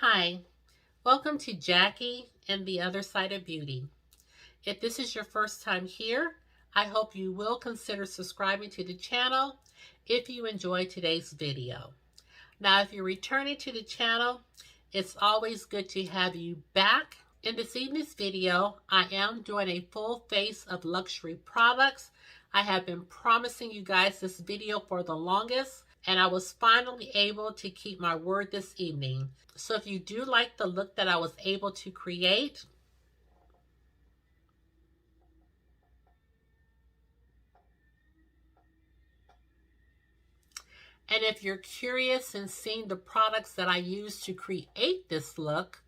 Hi, welcome to Jackie and the Other Side of Beauty. If this is your first time here, I hope you will consider subscribing to the channel if you enjoyed today's video. Now, if you're returning to the channel, it's always good to have you back. In this evening's video, I am doing a full face of luxury products. I have been promising you guys this video for the longest, and I was finally able to keep my word this evening. So if you do like the look that I was able to create, and if you're curious in seeing the products that I used to create this look,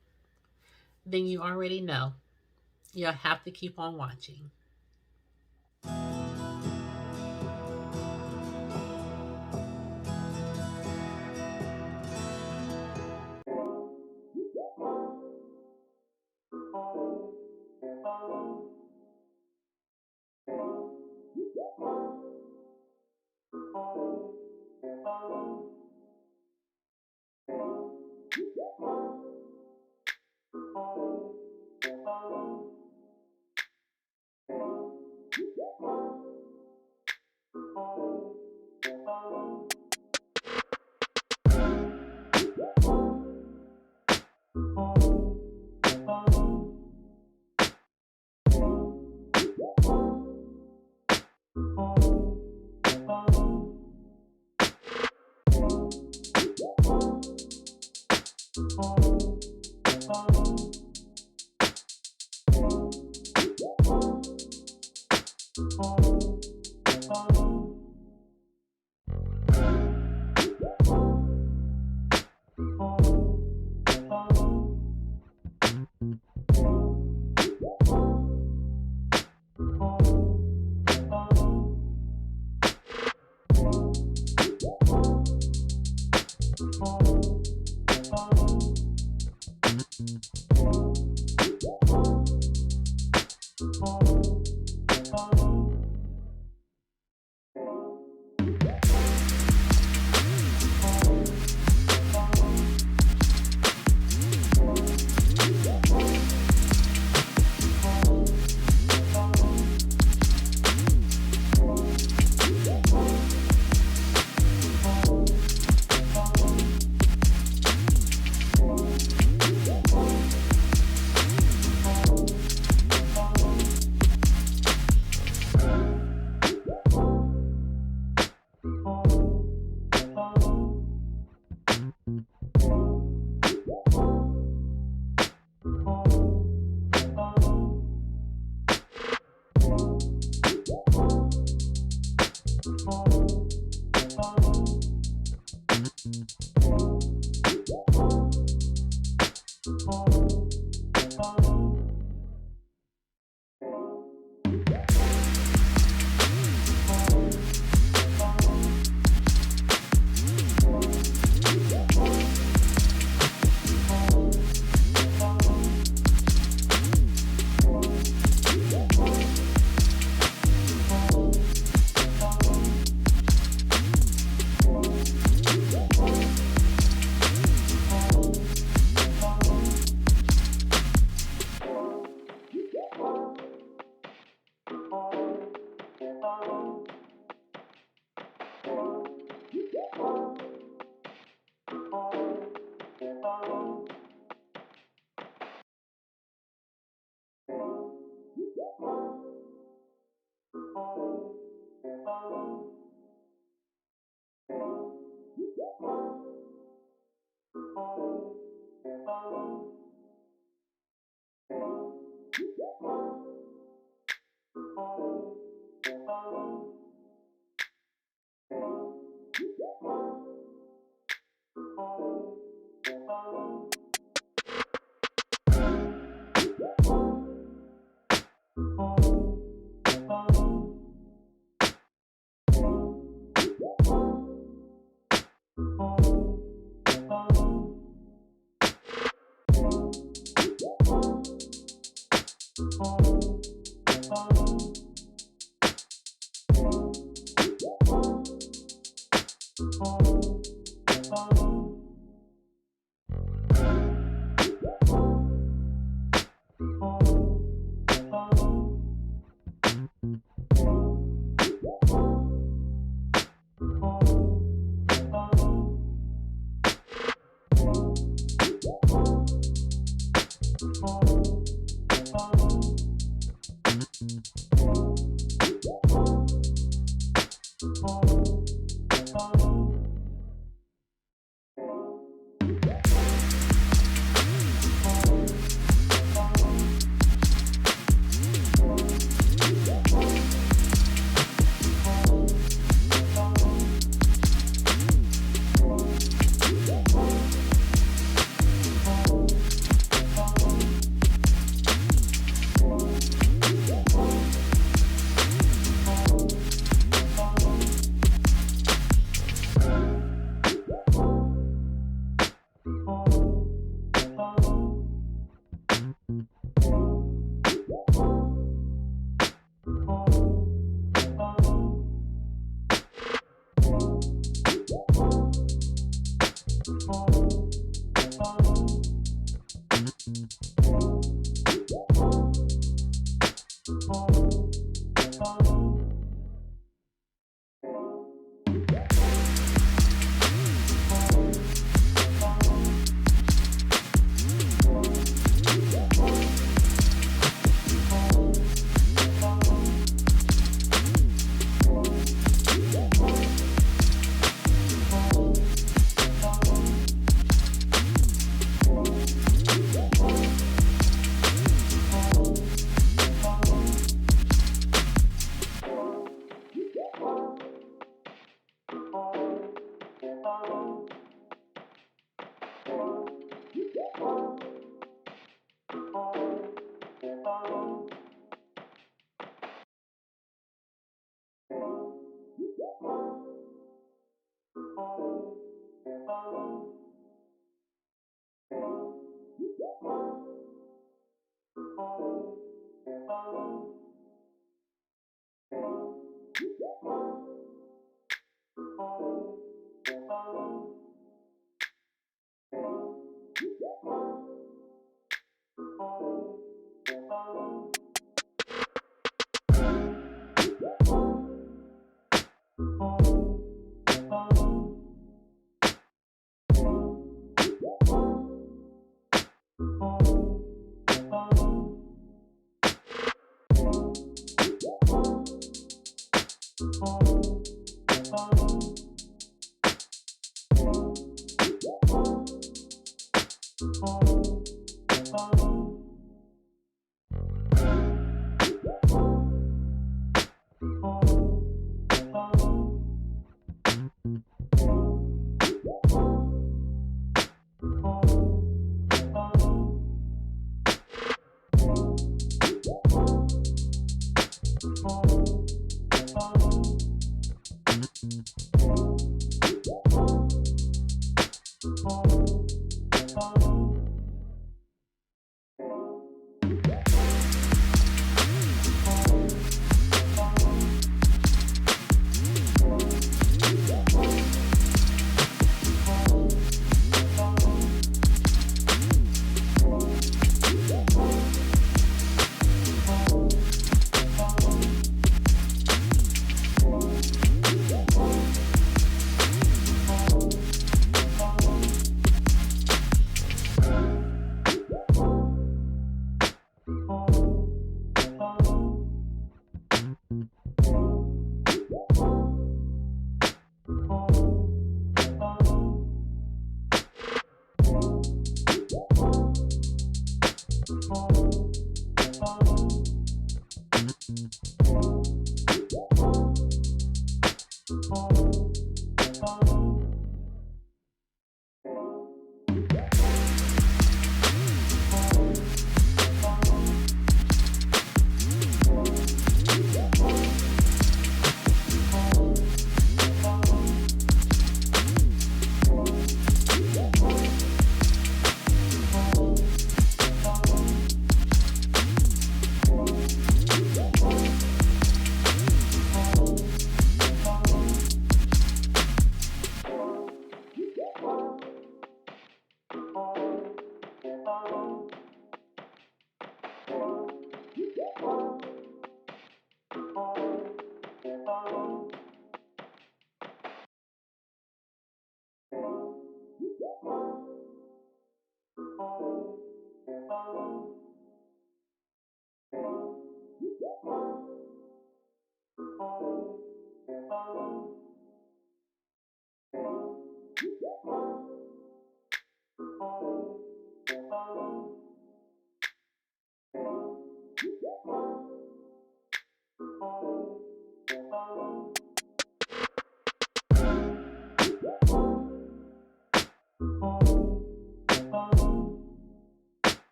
then you already know. You'll have to keep on watching.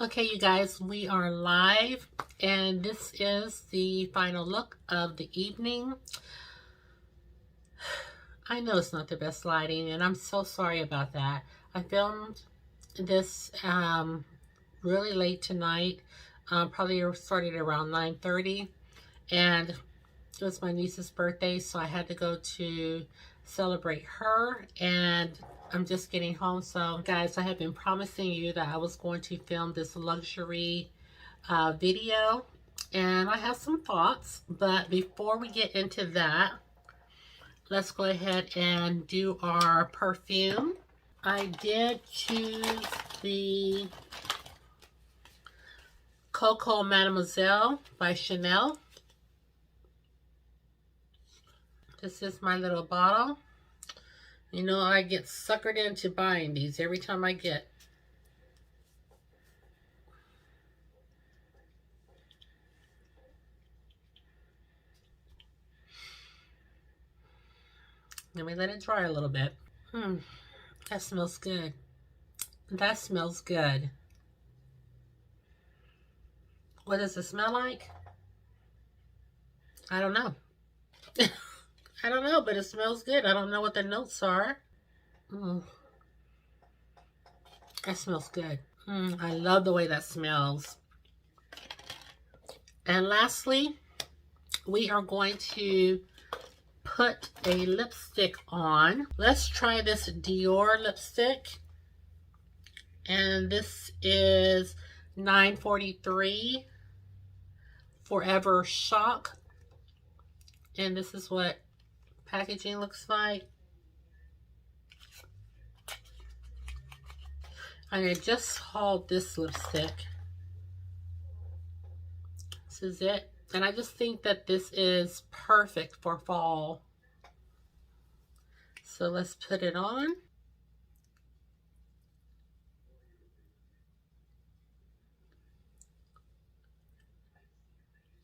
Okay, you guys, we are live, and this is the final look of the evening. I know it's not the best lighting, and I'm so sorry about that. I filmed this really late tonight, probably started around 9:30, and it was my niece's birthday, so I had to go to celebrate her, and I'm just getting home. So guys, I have been promising you that I was going to film this luxury video, and I have some thoughts, but before we get into that, let's go ahead and do our perfume. I did choose the Coco Mademoiselle by Chanel. This is my little bottle. You know, I get suckered into buying these every time I get. Let me let it dry a little bit. That smells good. That smells good. What does it smell like? I don't know. I don't know, but it smells good. I don't know what the notes are. That smells good. I love the way that smells. And lastly, we are going to put a lipstick on. Let's try this Dior lipstick. And this is 943 Forever Shock. And this is what packaging looks like. I just hauled this lipstick. This is it. And I just think that this is perfect for fall. So let's put it on.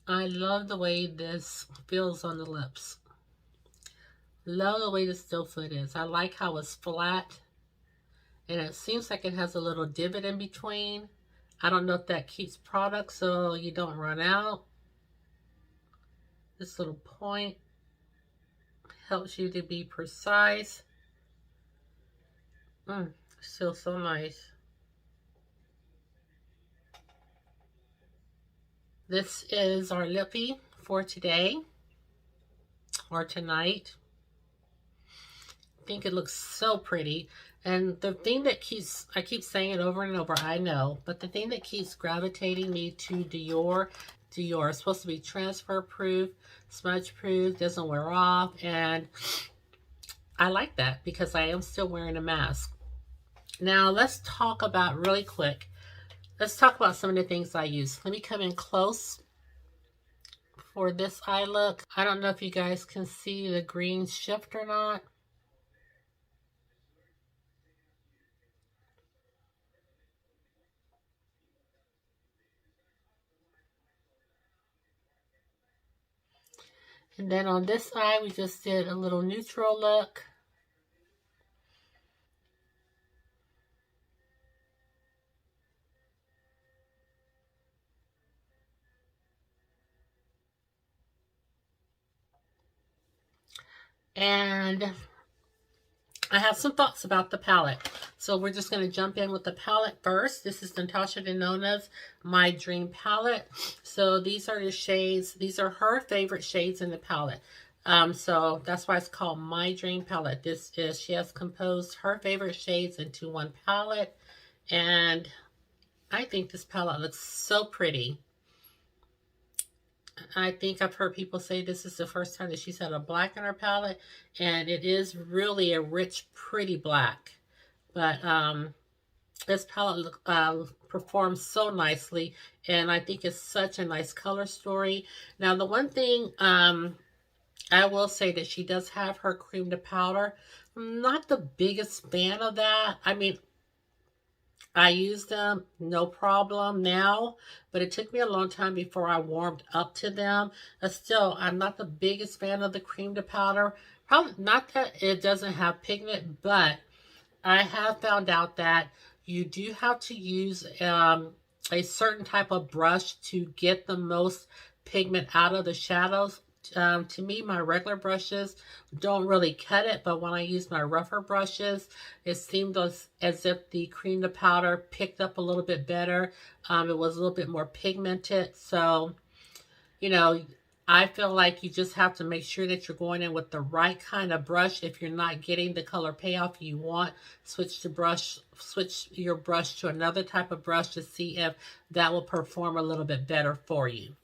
I love the way this feels on the lips. Love the way the still foot is. I like how it's flat. And it seems like it has a little divot in between. I don't know if that keeps product so you don't run out. This little point helps you to be precise. Still so nice. This is our lippy for today or tonight. I think it looks so pretty. And the thing that I keep saying it over and over, I know, but the thing that keeps gravitating me to Dior is supposed to be transfer proof, smudge proof, doesn't wear off, and I like that because I am still wearing a mask. Now let's talk about really quick. Let's talk about some of the things I use. Let me come in close for this eye look. I don't know if you guys can see the green shift or not. And then on this eye, we just did a little neutral look. And I have some thoughts about the palette. So we're just going to jump in with the palette first. This is Natasha Denona's My Dream palette. So these are the shades. These are her favorite shades in the palette. So that's why it's called My Dream palette. She has composed her favorite shades into one palette. And I think this palette looks so pretty. I think I've heard people say this is the first time that she's had a black in her palette, and it is really a rich, pretty black. But this palette performs so nicely, and I think it's such a nice color story. Now, the one thing I will say that she does have her cream to powder. I'm not the biggest fan of that. I mean, I use them, no problem now, but it took me a long time before I warmed up to them. Still, I'm not the biggest fan of the cream to powder. Probably not that it doesn't have pigment, but I have found out that you do have to use a certain type of brush to get the most pigment out of the shadows. To me, my regular brushes don't really cut it, but when I use my rougher brushes, it seemed as if the cream to powder picked up a little bit better. It was a little bit more pigmented. So, you know, I feel like you just have to make sure that you're going in with the right kind of brush. If you're not getting the color payoff you want, switch your brush to another type of brush to see if that will perform a little bit better for you.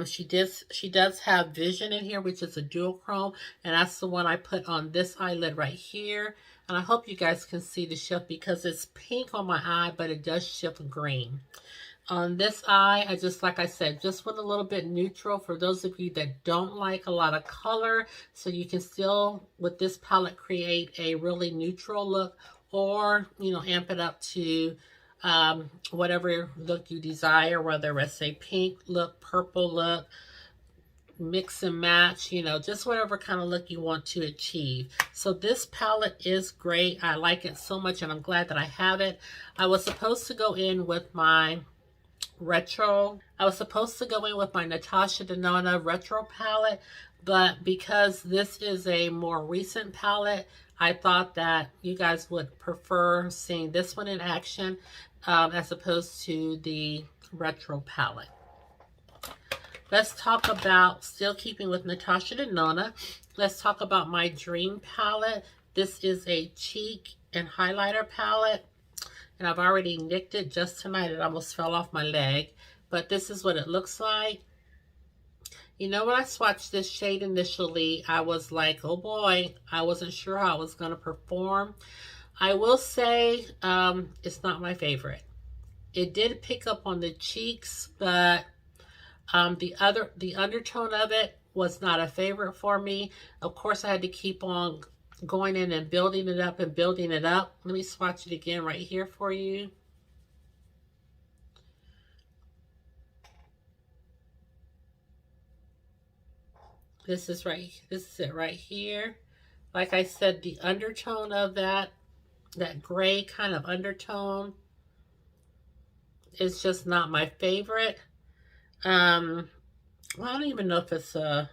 She does have Vision in here, which is a duochrome, and that's the one I put on this eyelid right here. And I hope you guys can see the shift because it's pink on my eye, but it does shift green. On this eye, I just, like I said, just went a little bit neutral for those of you that don't like a lot of color. So you can still, with this palette, create a really neutral look, or, you know, amp it up to whatever look you desire, whether it's a pink look, purple look, mix and match, you know, just whatever kind of look you want to achieve. So this palette is great. I like it so much, and I'm glad that I have it. I was supposed to go in with my Natasha Denona retro palette, but because this is a more recent palette, I thought that you guys would prefer seeing this one in action as opposed to the retro palette. Let's talk about, still keeping with Natasha Denona, let's talk about my Dream palette. This is a cheek and highlighter palette, and I've already nicked it just tonight. It almost fell off my leg, but this is what it looks like. You know, when I swatched this shade initially, I was like, oh boy, I wasn't sure how it was going to perform. I will say it's not my favorite. It did pick up on the cheeks, but the undertone of it was not a favorite for me. Of course, I had to keep on going in and building it up and building it up. Let me swatch it again right here for you. This is it right here. Like I said, the undertone of that gray kind of undertone is just not my favorite. Well, I don't even know if it's a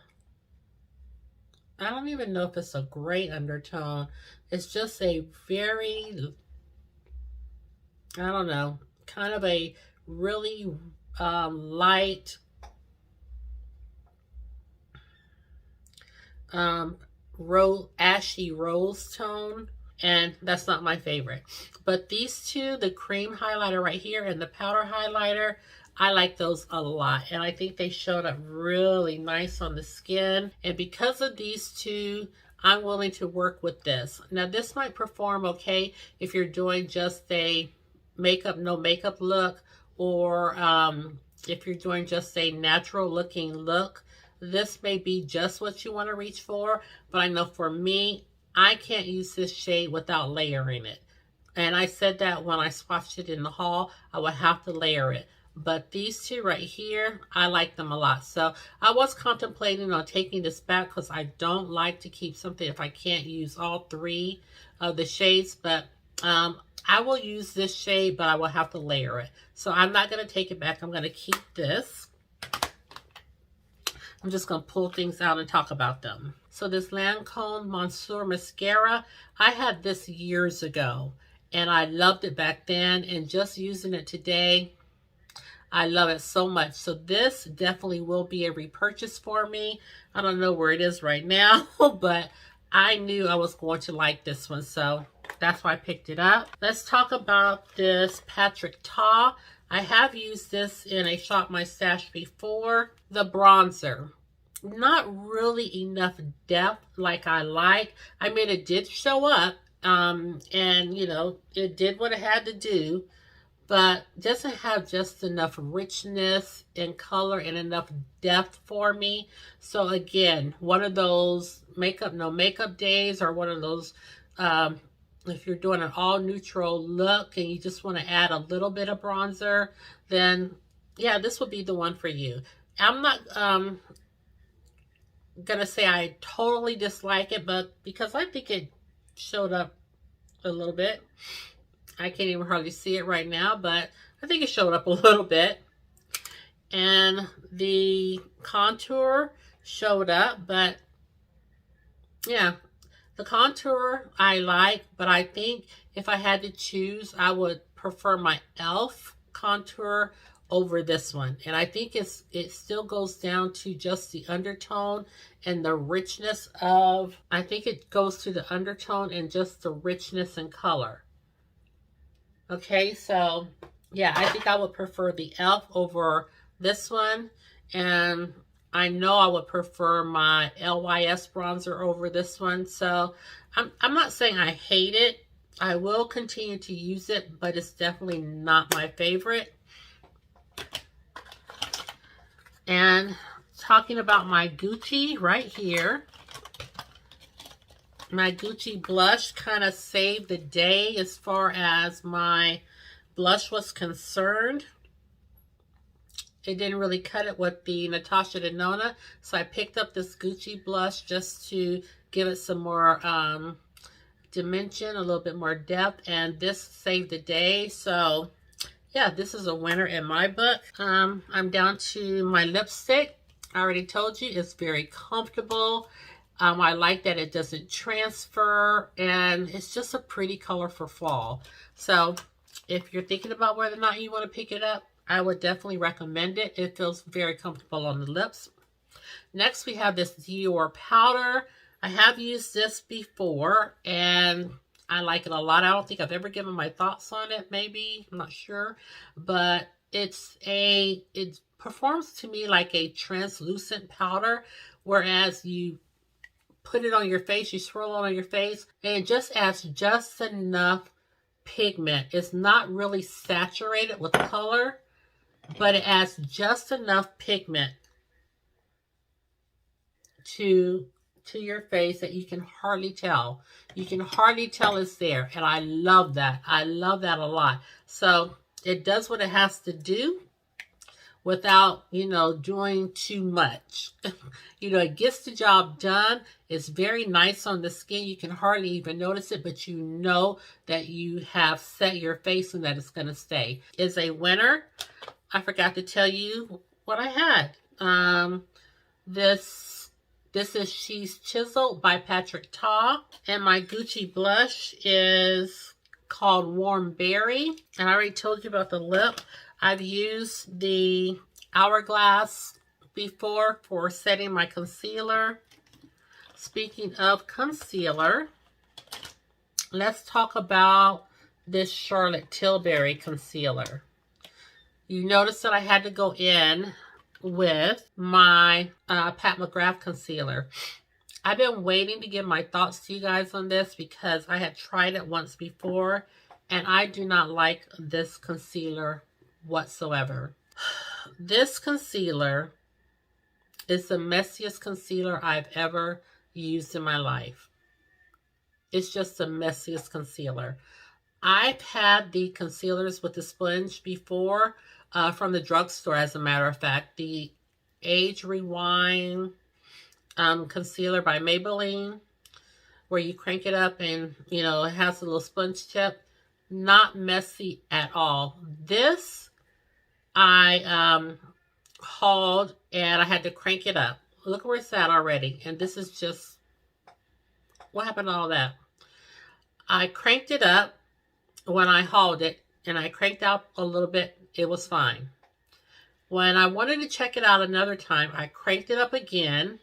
gray undertone. It's just a very, I don't know, kind of a really light ashy rose tone, and that's not my favorite. But these two, the cream highlighter right here and the powder highlighter, I like those a lot, and I think they showed up really nice on the skin. And because of these two, I'm willing to work with this. Now, this might perform okay if you're doing just a makeup, no makeup look, or if you're doing just a natural looking look. This may be just what you want to reach for, but I know for me, I can't use this shade without layering it. And I said that when I swatched it in the haul, I would have to layer it. But these two right here, I like them a lot. So I was contemplating on taking this back because I don't like to keep something if I can't use all three of the shades. But I will use this shade, but I will have to layer it. So I'm not going to take it back. I'm going to keep this. I'm just going to pull things out and talk about them. So this Lancombe Monsieur Mascara, I had this years ago, and I loved it back then, and just using it today, I love it so much. So this definitely will be a repurchase for me. I don't know where it is right now, but I knew I was going to like this one, so that's why I picked it up. Let's talk about this Patrick Ta. I have used this in a Shop My Stash before. The bronzer. Not really enough depth like I like. I mean, it did show up, and, you know, it did what it had to do, but doesn't have just enough richness in color and enough depth for me. So again, one of those makeup, no makeup days, or one of those, if you're doing an all neutral look and you just want to add a little bit of bronzer, then yeah, this would be the one for you. I'm not gonna say I totally dislike it, but because I think it showed up a little bit. I can't even hardly see it right now, but I think it showed up a little bit. And the contour showed up, but yeah, the contour I like, but I think if I had to choose, I would prefer my e.l.f. contour over this one. And I think it still goes down to just the undertone and the richness of, I think it goes to the undertone and just the richness and color. Okay, so yeah, I think I would prefer the e.l.f. over this one. And I know I would prefer my LYS bronzer over this one. So I'm not saying I hate it. I will continue to use it, but it's definitely not my favorite. And talking about my Gucci right here. My Gucci blush kind of saved the day as far as my blush was concerned. It didn't really cut it with the Natasha Denona, so I picked up this Gucci blush just to give it some more dimension, a little bit more depth, and this saved the day. So yeah, this is a winner in my book. I'm down to my lipstick. I already told you it's very comfortable. I like that it doesn't transfer, and it's just a pretty color for fall. So if you're thinking about whether or not you want to pick it up, I would definitely recommend it. It feels very comfortable on the lips. Next, we have this Dior powder. I have used this before, and I like it a lot. I don't think I've ever given my thoughts on it, maybe. I'm not sure. But it performs to me like a translucent powder, whereas you put it on your face, you swirl it on your face, and it just adds just enough pigment. It's not really saturated with color, but it adds just enough pigment to your face that you can hardly tell. You can hardly tell it's there, and I love that. I love that a lot. So it does what it has to do without, you know, doing too much. You know, it gets the job done. It's very nice on the skin. You can hardly even notice it, but you know that you have set your face and that it's going to stay. It's a winner. I forgot to tell you what I had. This is She's Chiseled by Patrick Ta. And my Gucci blush is called Warm Berry. And I already told you about the lip. I've used the Hourglass before for setting my concealer. Speaking of concealer, let's talk about this Charlotte Tilbury concealer. You notice that I had to go in with my Pat McGrath concealer. I've been waiting to give my thoughts to you guys on this because I had tried it once before, and I do not like this concealer whatsoever. This concealer is the messiest concealer I've ever used in my life. It's just the messiest concealer. I've had the concealers with the sponge before from the drugstore, as a matter of fact. The Age Rewind concealer by Maybelline, where you crank it up and, you know, it has a little sponge tip. Not messy at all. This I hauled, and I had to crank it up. Look where it's at already. And this is just, what happened to all that? I cranked it up when I hauled it, and I cranked out a little bit. It was fine. When I wanted to check it out another time, I cranked it up again,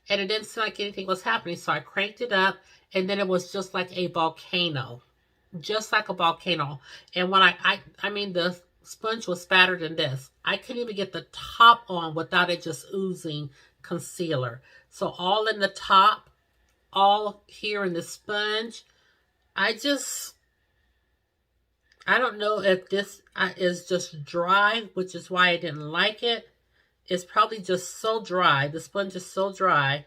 and it didn't seem like anything was happening. So I cranked it up, and then it was just like a volcano. Just like a volcano. And when I mean, the sponge was fatter than this. I couldn't even get the top on without it just oozing concealer. So all in the top, all here in the sponge. I don't know if this is just dry, which is why I didn't like it. It's probably just so dry. The sponge is so dry,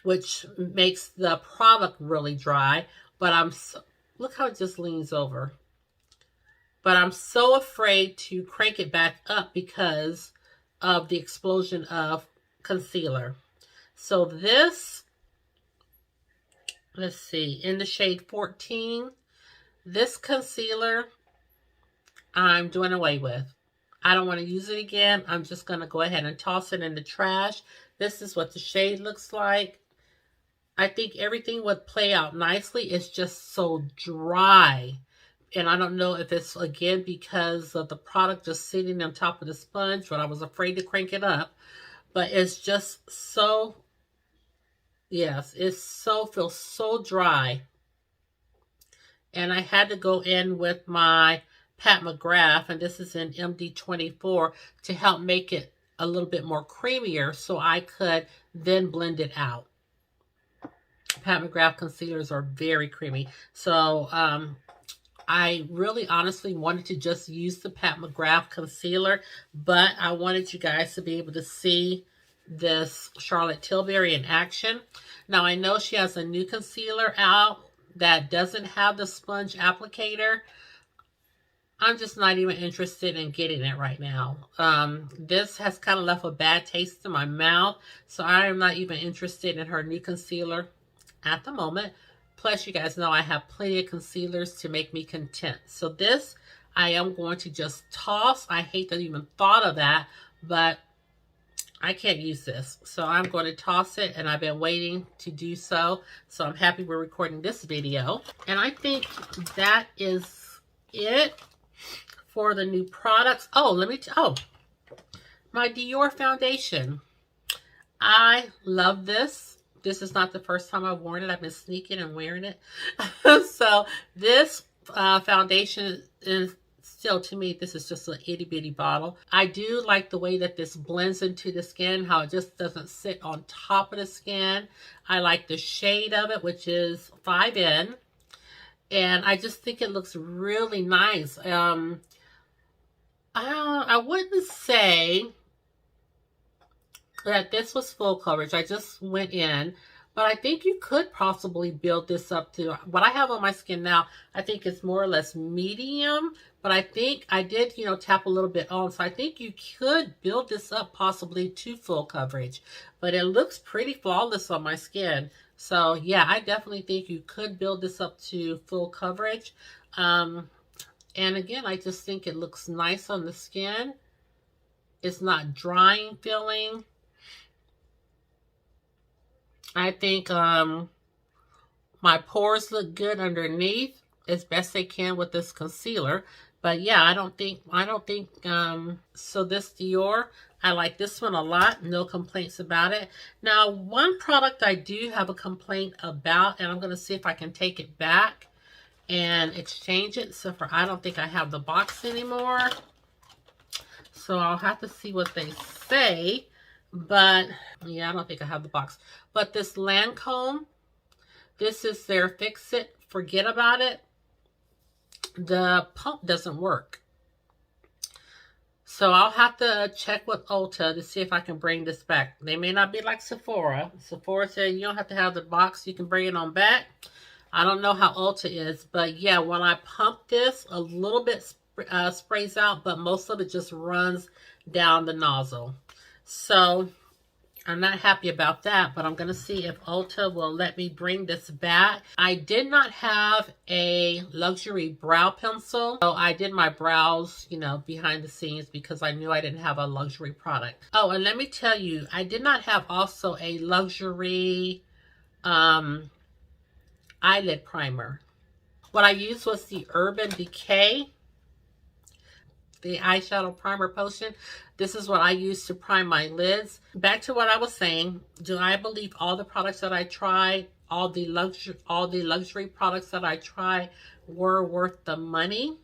which makes the product really dry. But look how it just leans over. But I'm so afraid to crank it back up because of the explosion of concealer. So this, let's see, in the shade 14, this concealer, I'm doing away with. I don't want to use it again. I'm just going to go ahead and toss it in the trash. This is what the shade looks like. I think everything would play out nicely. It's just so dry. And I don't know if it's, again, because of the product just sitting on top of the sponge, but I was afraid to crank it up. But it's just so, yes, feels so dry. And I had to go in with my Pat McGrath, and this is in MD24, to help make it a little bit more creamier so I could then blend it out. Pat McGrath concealers are very creamy. So, I really honestly wanted to just use the Pat McGrath concealer, but I wanted you guys to be able to see this Charlotte Tilbury in action. Now, I know she has a new concealer out that doesn't have the sponge applicator. I'm just not even interested in getting it right now. This has kind of left a bad taste in my mouth, so I am not even interested in her new concealer at the moment. Plus, you guys know I have plenty of concealers to make me content. So this, I am going to just toss. I hate to even thought of that, but I can't use this. So I'm going to toss it, and I've been waiting to do so. So I'm happy we're recording this video. And I think that is it for the new products. Oh, my Dior foundation. I love this. This is not the first time I've worn it. I've been sneaking and wearing it. So this foundation is still, to me, this is just an itty bitty bottle. I do like the way that this blends into the skin, how it just doesn't sit on top of the skin. I like the shade of it, which is 5N. And I just think it looks really nice. I wouldn't say that this was full coverage. I just went in, but I think you could possibly build this up to what I have on my skin now. I think it's more or less medium, but I think I did, tap a little bit on. So I think you could build this up possibly to full coverage, but it looks pretty flawless on my skin. So yeah, I definitely think you could build this up to full coverage. And again, I just think it looks nice on the skin. It's not drying feeling. I think my pores look good underneath as best they can with this concealer. But yeah, I don't think, so this Dior, I like this one a lot. No complaints about it. Now, one product I do have a complaint about, and I'm going to see if I can take it back and exchange it. So I don't think I have the box anymore. So I'll have to see what they say. But yeah, I don't think I have the box. But this Lancombe, this is their Fix It, Forget About It. The pump doesn't work. So I'll have to check with Ulta to see if I can bring this back. They may not be like Sephora. Sephora said you don't have to have the box. You can bring it on back. I don't know how Ulta is. But yeah, when I pump this, a little bit sprays out. But most of it just runs down the nozzle. So I'm not happy about that, but I'm going to see if Ulta will let me bring this back. I did not have a luxury brow pencil, so I did my brows, you know, behind the scenes because I knew I didn't have a luxury product. Oh, and let me tell you, I did not have also a luxury eyelid primer. What I used was the Urban Decay, the eyeshadow primer potion. This is what I use to prime my lids. Back to what I was saying, do I believe all the products that I tried, all the luxury products that I tried were worth the money?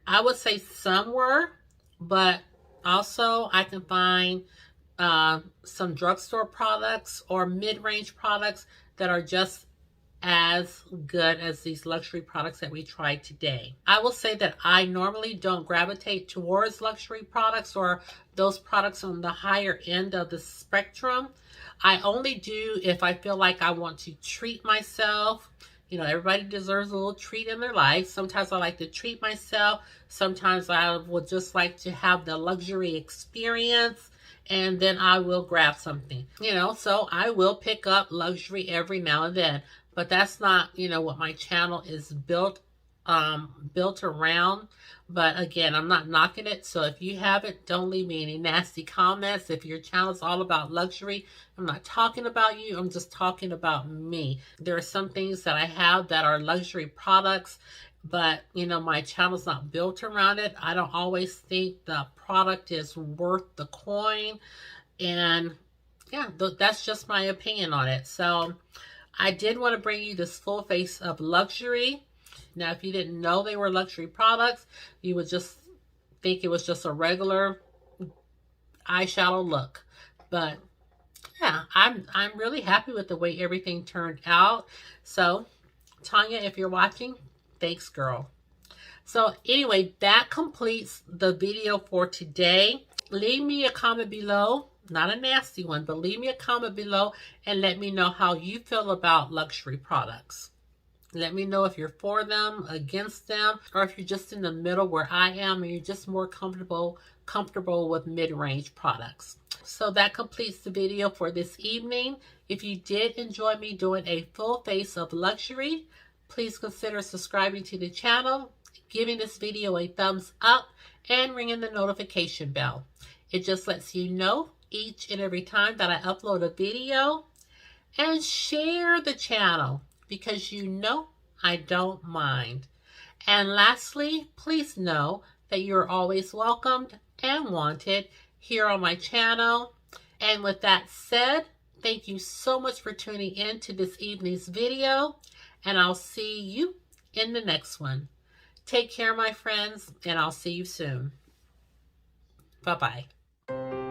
I would say some were, but also I can find some drugstore products or mid-range products that are just as good as these luxury products that we tried today. I will say that I normally don't gravitate towards luxury products or those products on the higher end of the spectrum. I only do if I feel like I want to treat myself. You know, everybody deserves a little treat in their life. Sometimes I like to treat myself. Sometimes I would just like to have the luxury experience, and then I will grab something. You know, so I will pick up luxury every now and then. But that's not, you know, what my channel is built around. But again, I'm not knocking it. So if you have it, don't leave me any nasty comments. If your channel is all about luxury, I'm not talking about you. I'm just talking about me. There are some things that I have that are luxury products, but, you know, my channel's not built around it. I don't always think the product is worth the coin. And yeah, that's just my opinion on it. So I did want to bring you this full face of luxury. Now, if you didn't know they were luxury products, you would just think it was just a regular eyeshadow look. But yeah, I'm really happy with the way everything turned out. So, Tanya, if you're watching, thanks, girl. So anyway, that completes the video for today. Leave me a comment below. Not a nasty one, but leave me a comment below and let me know how you feel about luxury products. Let me know if you're for them, against them, or if you're just in the middle where I am and you're just more comfortable with mid-range products. So that completes the video for this evening. If you did enjoy me doing a full face of luxury, please consider subscribing to the channel, giving this video a thumbs up, and ringing the notification bell. It just lets you know each and every time that I upload a video. And share the channel because you know I don't mind. And lastly, please know that you're always welcomed and wanted here on my channel. And with that said, thank you so much for tuning in to this evening's video, and I'll see you in the next one. Take care, my friends, and I'll see you soon. Bye-bye.